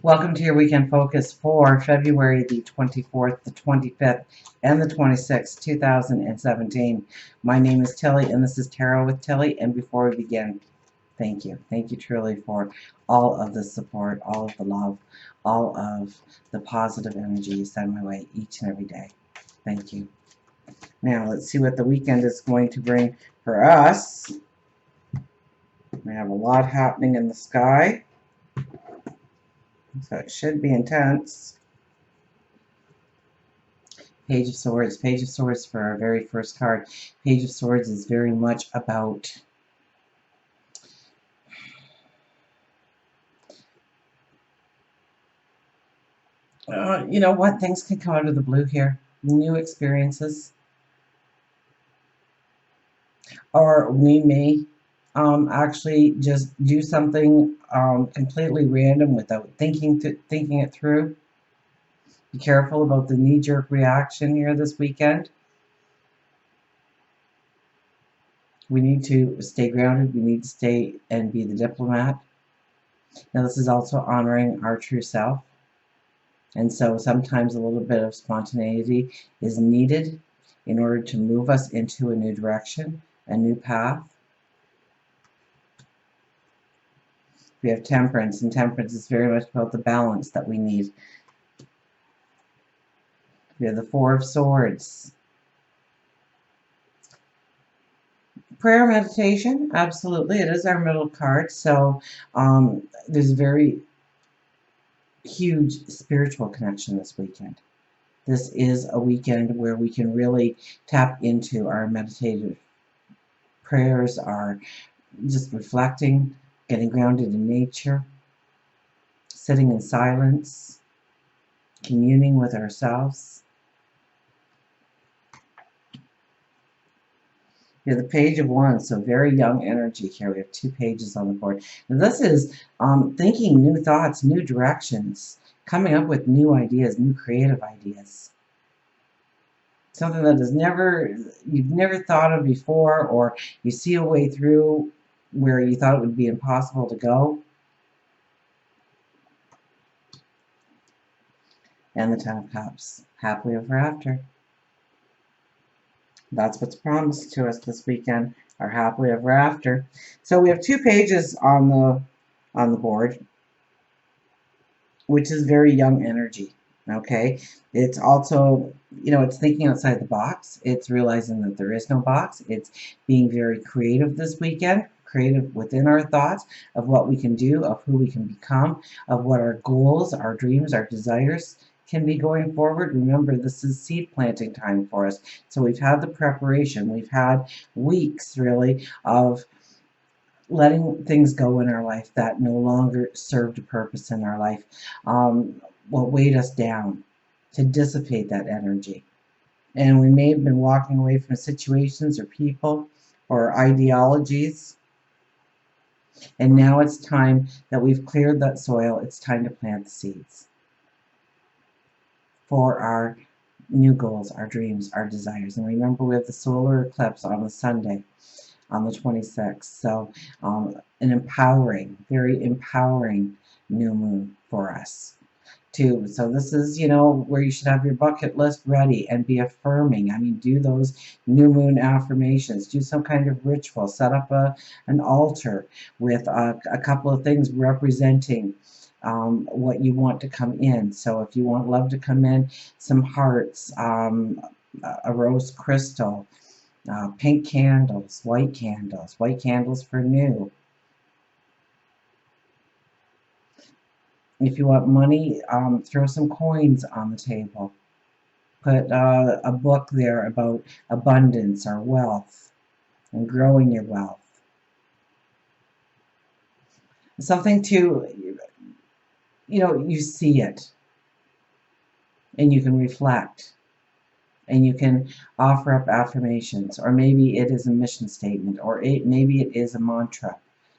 Welcome to your weekend focus for February the 24th, the 25th, and the 26th, 2017. My name is Tilly, and this is Tarot with Tilly. And before we begin, thank you. Thank you truly for all of the support, all of the love, all of the positive energy you send my way each and every day. Thank you. Now, let's see what the weekend is going to bring for us. We have a lot happening in the sky, so it should be intense. Page of Swords. Page of Swords for our very first card. Page of Swords is very much about you know what? Things can come out of the blue here. New experiences. Or we may actually just do something completely random without thinking it through. Be careful about the knee-jerk reaction here this weekend. We need to stay grounded. We need to stay and be the diplomat. Now, this is also honoring our true self. And so sometimes a little bit of spontaneity is needed in order to move us into a new direction, a new path. We have Temperance, and Temperance is very much about the balance that we need. We have the Four of Swords. Prayer meditation, absolutely. It is our middle card, so there's a very huge spiritual connection this weekend. This is a weekend where we can really tap into our meditative prayers, our just reflecting, getting grounded in nature, sitting in silence, communing with ourselves. We have the Page of Wands, so very young energy here. We have 2 pages on the board. Now this is thinking new thoughts, new directions, coming up with new ideas, new creative ideas. Something that you've never thought of before, or you see a way through where you thought it would be impossible to go. And the Ten of Cups, happily ever after. That's what's promised to us this weekend, our happily ever after. So we have 2 pages on the board, which is very young energy. Okay, it's also, you know, it's thinking outside the box. It's realizing that there is no box. It's being very creative this weekend, creative within our thoughts of what we can do, of who we can become, of what our goals, our dreams, our desires can be going forward. Remember, this is seed planting time for us. So we've had the preparation. We've had weeks, really, of letting things go in our life that no longer served a purpose in our life. What weighed us down, to dissipate that energy. And we may have been walking away from situations or people or ideologies. And now it's time that we've cleared that soil. It's time to plant the seeds for our new goals, our dreams, our desires. And remember, we have the solar eclipse on the Sunday, on the 26th. So an empowering, very empowering new moon for us too. So this is, you know, where you should have your bucket list ready and be affirming. I mean, do those new moon affirmations, do some kind of ritual, set up an altar with a couple of things representing what you want to come in. So if you want love to come in, some hearts, a rose crystal, pink candles, white candles for new. If you want money, throw some coins on the table. Put a book there about abundance or wealth and growing your wealth. Something to, you know, you see it and you can reflect and you can offer up affirmations, or maybe it is a mission statement, or maybe it is a mantra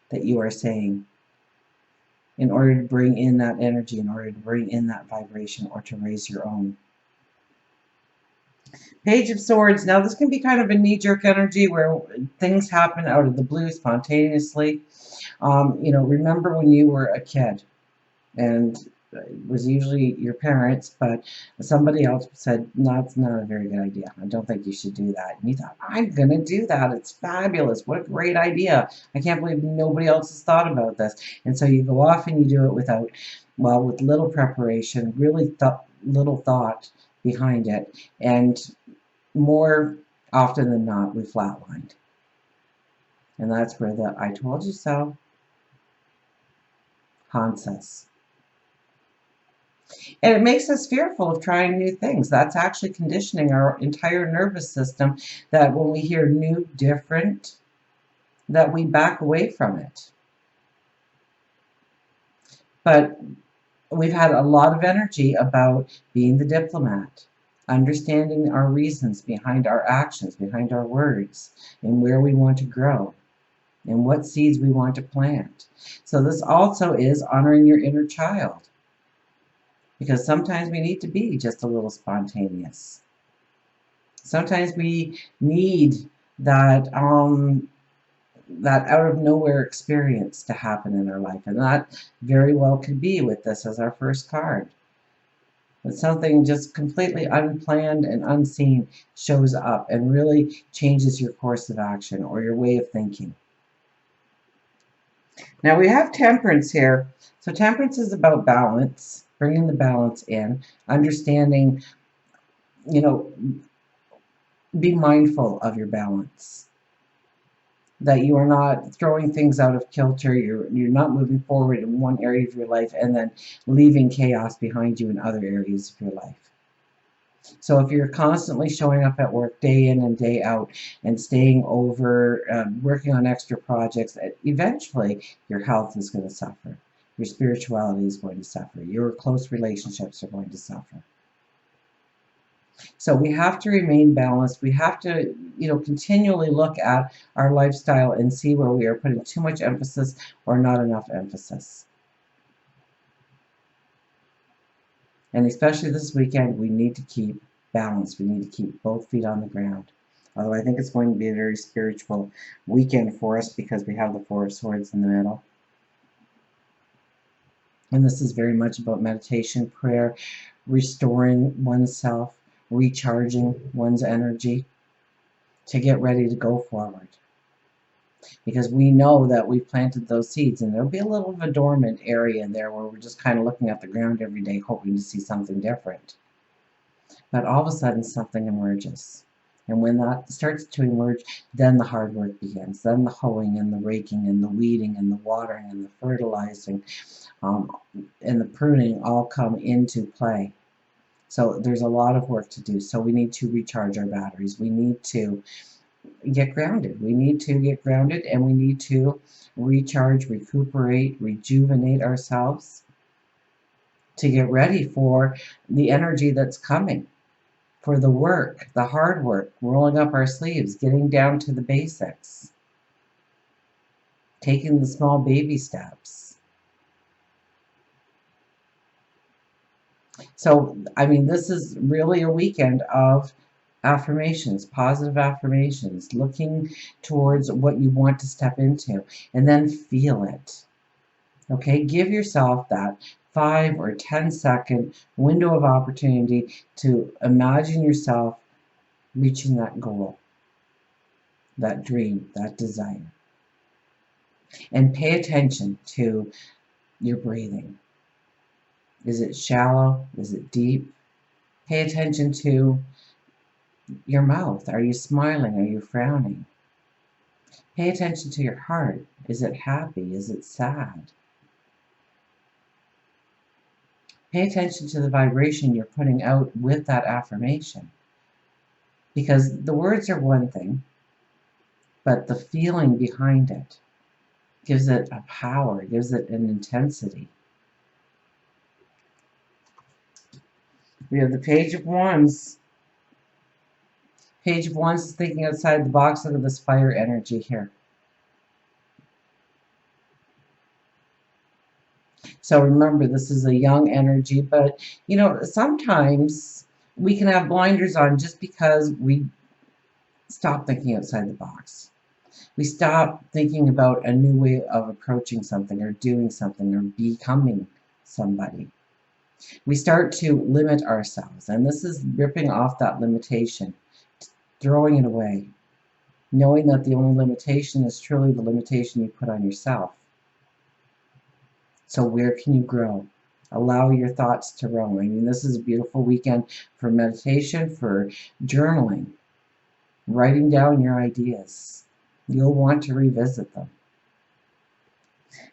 that you are saying in order to bring in that energy, in order to bring in that vibration, or to raise your own. Page of Swords. Now this can be kind of a knee-jerk energy where things happen out of the blue spontaneously. You know, remember when you were a kid and It was usually your parents, but somebody else said, no, it's not a very good idea. I don't think you should do that. And you thought, I'm going to do that. It's fabulous. What a great idea. I can't believe nobody else has thought about this. And so you go off and you do it without, well, with little preparation, really little thought behind it. And more often than not, we flatlined. And that's where the I told you so haunts us. And it makes us fearful of trying new things. That's actually conditioning our entire nervous system, that when we hear new, different, that we back away from it. But we've had a lot of energy about being the diplomat, understanding our reasons behind our actions, behind our words, and where we want to grow, and what seeds we want to plant. So this also is honoring your inner child. Because sometimes we need to be just a little spontaneous. Sometimes we need that that out of nowhere experience to happen in our life, and that very well could be with this as our first card. But something just completely unplanned and unseen shows up and really changes your course of action or your way of thinking. Now we have temperance here. So temperance is about balance. Bringing the balance in, understanding, be mindful of your balance. That you are not throwing things out of kilter, you're not moving forward in one area of your life and then leaving chaos behind you in other areas of your life. So if you're constantly showing up at work day in and day out and staying over, working on extra projects, eventually your health is going to suffer. Your spirituality is going to suffer. Your close relationships are going to suffer. So we have to remain balanced. We have to, continually look at our lifestyle and see where we are putting too much emphasis or not enough emphasis. And especially this weekend, we need to keep balance. We need to keep both feet on the ground. Although I think it's going to be a very spiritual weekend for us because we have the Four of Swords in the middle. And this is very much about meditation, prayer, restoring oneself, recharging one's energy to get ready to go forward. Because we know that we've planted those seeds, and there'll be a little of a dormant area in there where we're just kind of looking at the ground every day hoping to see something different. But all of a sudden something emerges. And when that starts to emerge, then the hard work begins. Then the hoeing and the raking and the weeding and the watering and the fertilizing and the pruning all come into play. So there's a lot of work to do. So we need to recharge our batteries. We need to get grounded. We need to get grounded, and we need to recharge, recuperate, rejuvenate ourselves to get ready for the energy that's coming. For the work, the hard work, rolling up our sleeves, getting down to the basics, taking the small baby steps. So, this is really a weekend of affirmations, positive affirmations, looking towards what you want to step into, and then feel it. Okay, give yourself that 5 or 10-second window of opportunity to imagine yourself reaching that goal, that dream, that desire. And pay attention to your breathing. Is it shallow? Is it deep? Pay attention to your mouth. Are you smiling? Are you frowning? Pay attention to your heart. Is it happy? Is it sad? Pay attention to the vibration you're putting out with that affirmation. Because the words are one thing, but the feeling behind it gives it a power, gives it an intensity. We have the Page of Wands. Page of Wands is thinking outside the box. Look at this fire energy here. So remember, this is a young energy, but sometimes we can have blinders on just because we stop thinking outside the box. We stop thinking about a new way of approaching something or doing something or becoming somebody. We start to limit ourselves, and this is ripping off that limitation, throwing it away, knowing that the only limitation is truly the limitation you put on yourself. So where can you grow? Allow your thoughts to roam. I mean, this is a beautiful weekend for meditation, for journaling, writing down your ideas. You'll want to revisit them.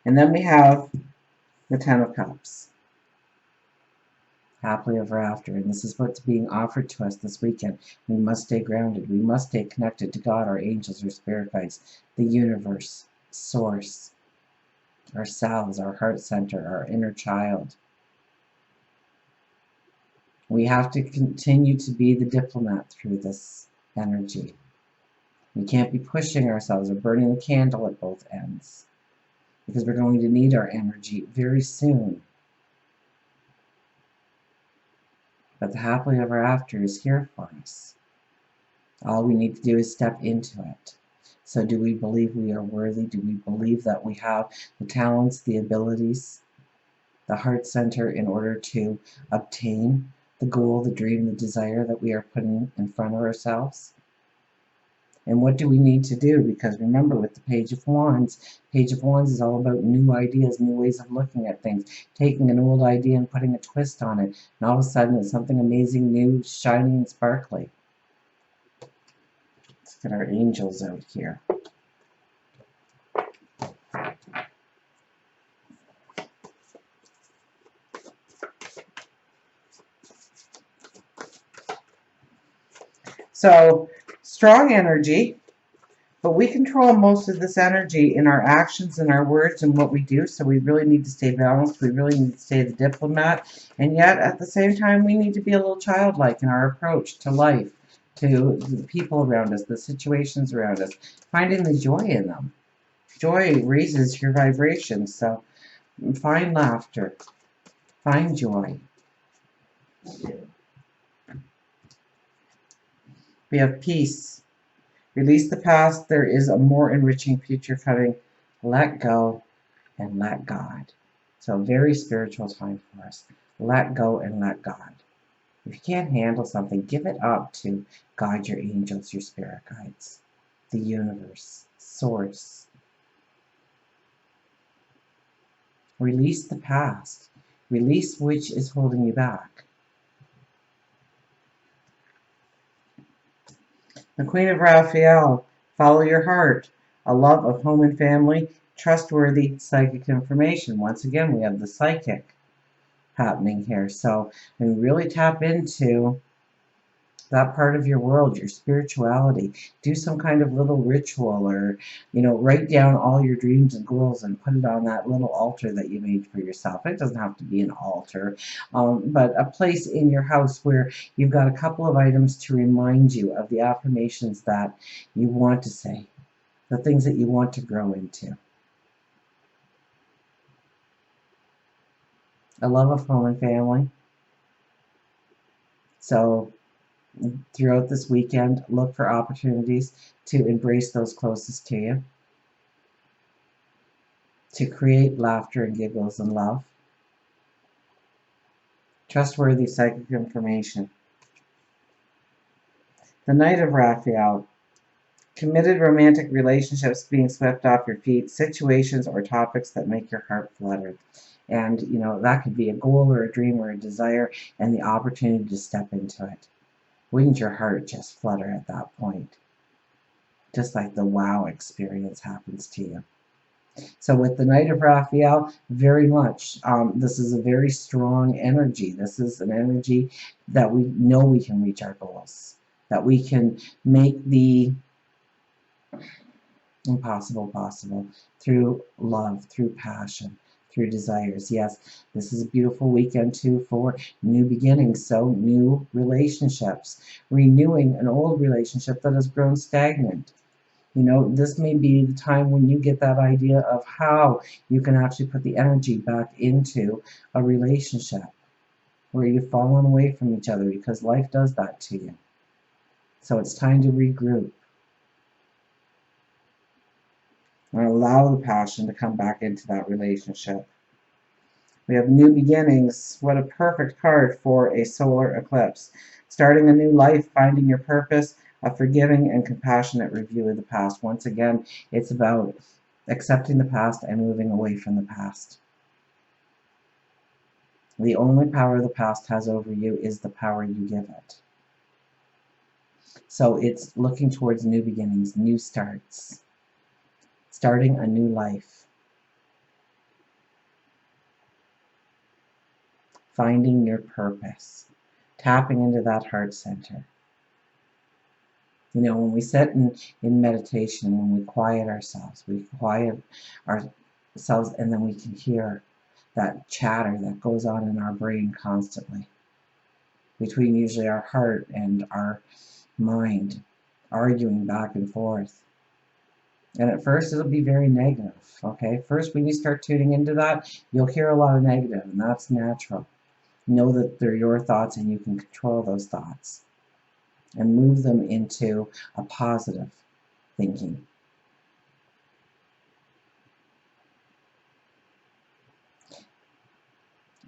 And then we have the Ten of Cups. Happily ever after. And this is what's being offered to us this weekend. We must stay grounded. We must stay connected to God, our angels, our spirit guides, the universe, source, ourselves, our heart center, our inner child. We have to continue to be the diplomat through this energy. We can't be pushing ourselves or burning the candle at both ends, because we're going to need our energy very soon. But the happily ever after is here for us. All we need to do is step into it. So do we believe we are worthy? Do we believe that we have the talents, the abilities, the heart center in order to obtain the goal, the dream, the desire that we are putting in front of ourselves? And what do we need to do? Because remember, with the Page of Wands is all about new ideas, new ways of looking at things, taking an old idea and putting a twist on it, and all of a sudden it's something amazing, new, shiny, and sparkly. Let's get our angels out here. So, strong energy, but we control most of this energy in our actions and our words and what we do, so we really need to stay balanced. We really need to stay the diplomat, and yet at the same time we need to be a little childlike in our approach to life, to the people around us, the situations around us, finding the joy in them. Joy raises your vibration, so find laughter, find joy. We have peace. Release the past. There is a more enriching future coming. Let go and let God. So a very spiritual time for us. Let go and let God. If you can't handle something, give it up to God, your angels, your spirit guides, the universe, source. Release the past. Release which is holding you back. The Queen of Raphael, follow your heart, a love of home and family, trustworthy psychic information. Once again, we have the psychic happening here. So really tap into that part of your world, your spirituality. Do some kind of little ritual, or write down all your dreams and goals and put it on that little altar that you made for yourself. It doesn't have to be an altar, but a place in your house where you've got a couple of items to remind you of the affirmations that you want to say, the things that you want to grow into. A love of home and family. So throughout this weekend, look for opportunities to embrace those closest to you, to create laughter and giggles and love. Trustworthy psychic information. The Knight of Raphael. Committed romantic relationships being swept off your feet, situations or topics that make your heart flutter. And, that could be a goal or a dream or a desire, and the opportunity to step into it. Wouldn't your heart just flutter at that point? Just like the wow experience happens to you. So with the Knight of Raphael, very much, this is a very strong energy. This is an energy that we know we can reach our goals, that we can make the impossible possible through love, through passion, through desires. Yes, this is a beautiful weekend too for new beginnings, so new relationships, renewing an old relationship that has grown stagnant. This may be the time when you get that idea of how you can actually put the energy back into a relationship where you've fallen away from each other, because life does that to you. So it's time to regroup and allow the passion to come back into that relationship. We have new beginnings. What a perfect card for a solar eclipse. Starting a new life, finding your purpose, a forgiving and compassionate review of the past. Once again, it's about accepting the past and moving away from the past. The only power the past has over you is the power you give it. So it's looking towards new beginnings, new starts, starting a new life, finding your purpose, tapping into that heart center. You know, when we sit in meditation, when we quiet ourselves and then we can hear that chatter that goes on in our brain constantly between usually our heart and our mind, arguing back and forth. And at first it'll be very negative, okay? First, when you start tuning into that, you'll hear a lot of negative, and that's natural. Know that they're your thoughts and you can control those thoughts and move them into a positive thinking.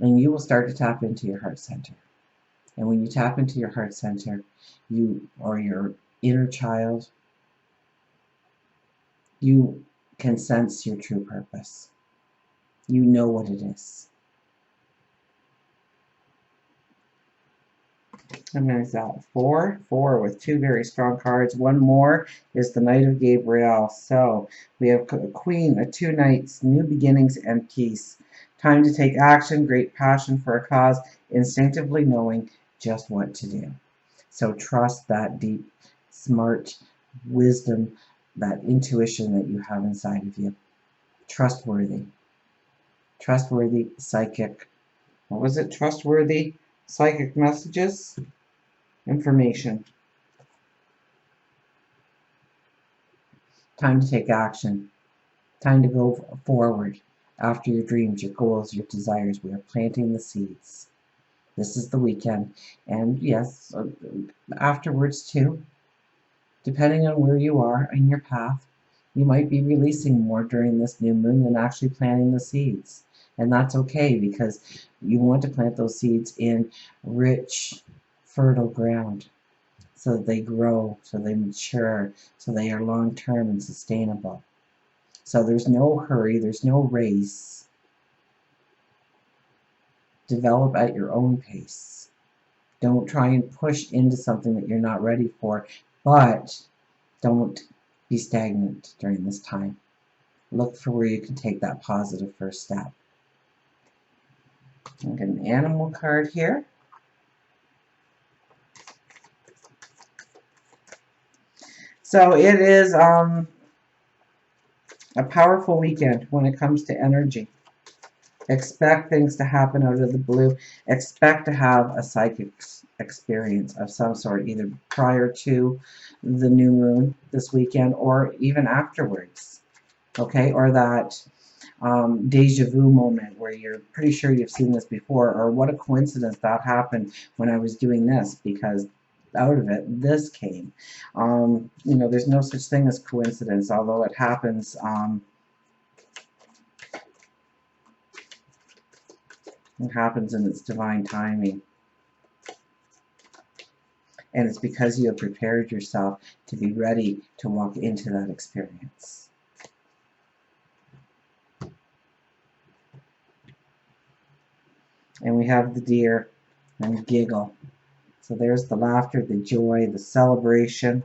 And you will start to tap into your heart center. And when you tap into your heart center, you, or your inner child, you can sense your true purpose. You know what it is. How many is that? Four with two very strong cards. One more is the Knight of Gabriel. So we have a Queen, a two Knights, new beginnings and peace. Time to take action, great passion for a cause, instinctively knowing just what to do. So trust that deep, smart wisdom, that intuition that you have inside of you. Trustworthy. Trustworthy psychic. What was it? Trustworthy psychic messages. Information. Time to take action. Time to go forward after your dreams, your goals, your desires. We are planting the seeds. This is the weekend. And yes, afterwards too, depending on where you are in your path, you might be releasing more during this new moon than actually planting the seeds. And that's okay, because you want to plant those seeds in rich, fertile ground so that they grow, so they mature, so they are long-term and sustainable. So there's no hurry, there's no race. Develop at your own pace. Don't try and push into something that you're not ready for, but don't be stagnant during this time. Look for where you can take that positive first step. I'll get an animal card here. So it is a powerful weekend when it comes to energy. Expect things to happen out of the blue. Expect to have a psychic experience of some sort, either prior to the new moon this weekend or even afterwards. Okay, or that deja vu moment where you're pretty sure you've seen this before, or what a coincidence that happened when I was doing this, because out of it this came. You know, there's no such thing as coincidence, although it happens. It happens in its divine timing. And it's because you have prepared yourself to be ready to walk into that experience. And we have the deer and giggle. So there's the laughter, the joy, the celebration.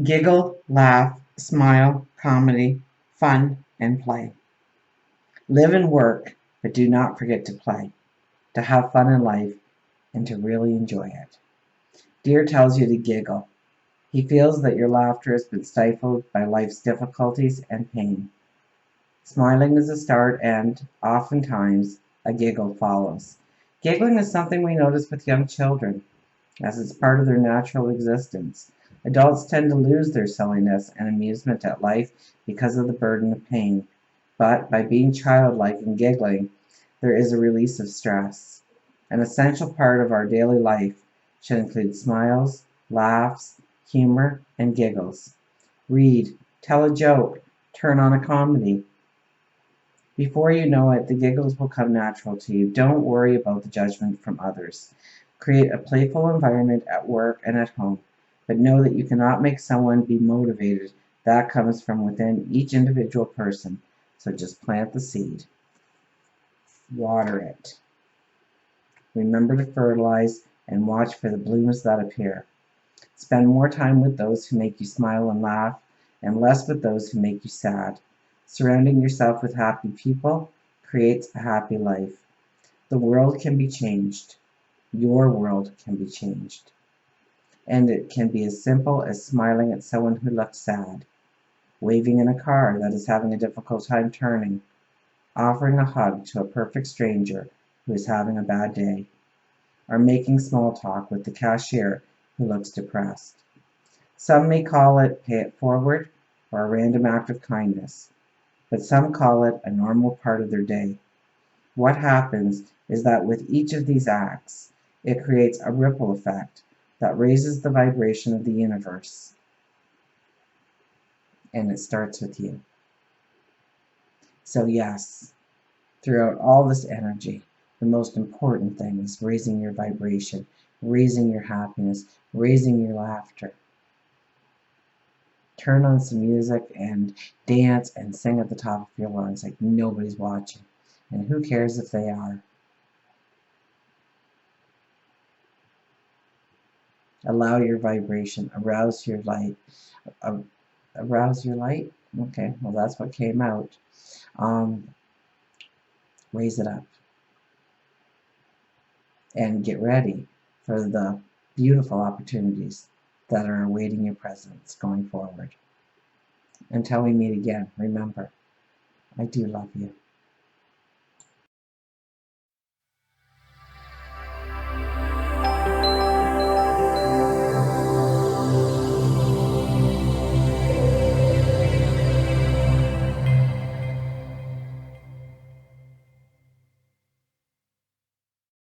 Giggle, laugh, smile, comedy, fun, and play. Live and work, but do not forget to play, to have fun in life, and to really enjoy it. Deer tells you to giggle. He feels that your laughter has been stifled by life's difficulties and pain. Smiling is a start, and oftentimes a giggle follows. Giggling is something we notice with young children, as it's part of their natural existence. Adults tend to lose their silliness and amusement at life because of the burden of pain. But by being childlike and giggling, there is a release of stress. An essential part of our daily life should include smiles, laughs, humor, and giggles. Read, tell a joke, turn on a comedy. Before you know it, the giggles will come natural to you. Don't worry about the judgment from others. Create a playful environment at work and at home, but know that you cannot make someone be motivated. That comes from within each individual person. So just plant the seed. Water it. Remember to fertilize and watch for the blooms that appear. Spend more time with those who make you smile and laugh, and less with those who make you sad. Surrounding yourself with happy people creates a happy life. The world can be changed. Your world can be changed. And it can be as simple as smiling at someone who looks sad, waving in a car that is having a difficult time turning, offering a hug to a perfect stranger who is having a bad day, or making small talk with the cashier who looks depressed. Some may call it pay it forward or a random act of kindness, but some call it a normal part of their day. What happens is that with each of these acts, it creates a ripple effect that raises the vibration of the universe. And it starts with you. So yes, throughout all this energy, the most important thing is raising your vibration, raising your happiness, raising your laughter. Turn on some music and dance and sing at the top of your lungs like nobody's watching. And who cares if they are? Allow your vibration, arouse your light. Arouse your light? Okay, well that's what came out. Raise it up. And get ready for the beautiful opportunities that are awaiting your presence going forward. Until we meet again, remember, I do love you.